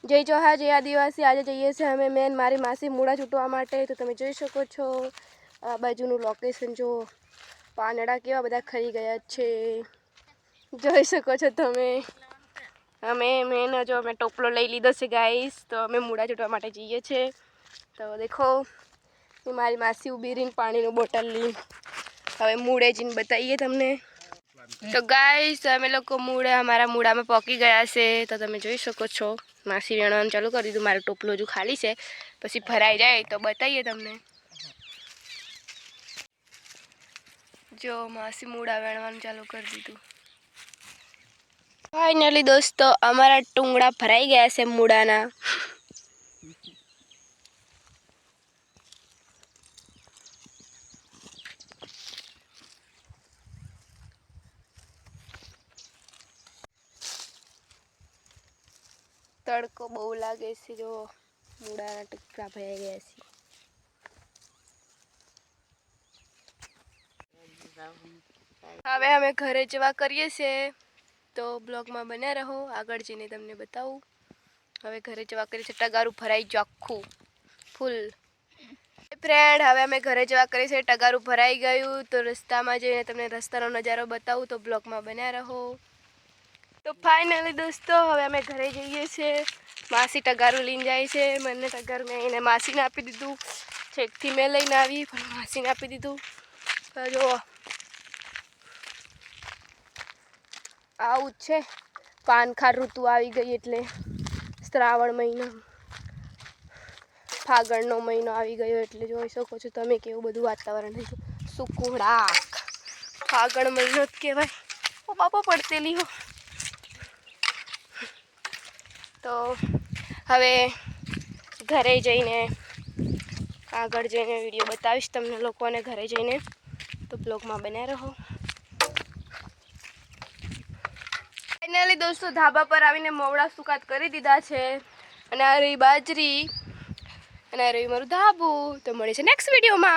જય જોહાર જય આદિવાસી। આજે જઈએ છીએ અમે મેન મારી માસી મૂળા છૂટવા માટે। તો તમે જોઈ શકો છો આ બાજુનું લોકેશન જો પાંદડા કેવા બધા ખરી ગયા છે જોઈ શકો છો તમે। અમે મેન જો અમે ટોપલો લઈ લીધો છે ગાઈસ। તો અમે મૂળા છૂટવા માટે જઈએ છીએ। તો દેખો મારી માસી ઊભી રહીને પાણીનું બોટલ લઈને હવે મૂળે જઈને બતાવીએ તમને। तो गाइस અમે લોકો हमारा मूड़ा में पकी गया से। तो તમે જોઈ શકો છો मासी वेणવાનું चालू कर दीधું। मारो टोपलो जो खाली है पछी भराई जाए तो बताइए तमने। जो मासी मूड़ा वेणવાનું चालू कर दीधुं। फाइनली दोस्तों अमारा टुंगड़ा भराई गया से मूड़ाना। तड़को बहु लागे से जो मूड़ा टुकड़ा भराई गया से। हवे हमें घरे जवा करिए से तो ब्लॉग में बने रहो। आगळ जईने तमने बताऊं। हवे घरे जवा करिए से टगारू भराई गयुं आखुं फूल। फ्रेंड हवे अमे घरे जवा करिए से टगारू भराई गयुं। तो रस्ता में जईने तमने रस्तानो नजारो बताऊं तो ब्लॉग में बने रहो। तो फाइनली दोस्तों हवे अमे घरे जईए छे। मासी टगारू लईने जाय छे। मने टगारू में एने मासीने आपी दीधुं। छेकथी मैं लईने आवी पण मासीने आपी दीधुं। तो जो आવું છે પાનખા ઋતુ આવી ગઈ એટલે શ્રાવણ મહિનો ફાગણનો મહિનો આવી ગયો એટલે જોઈ શકો છો તમે કેવું બધું વાતાવરણ છે સુકુડાક ફાગણ મહિનો જ કહેવાય। ઓ બાપા પડતેલી હો। તો હવે ઘરે જઈને આગળ જઈને વિડીયો બતાવીશ તમને લોકોને ઘરે જઈને। તો બ્લોગમાં બન્યા રહો। फाइनली दोस्तों धाबा पर आवीने मोवड़ा सुकात करी दीधा छे अने आ रही बाजरी अने आ रही मारुं धाबू। तो मळे छे नेक्स्ट विडियो में।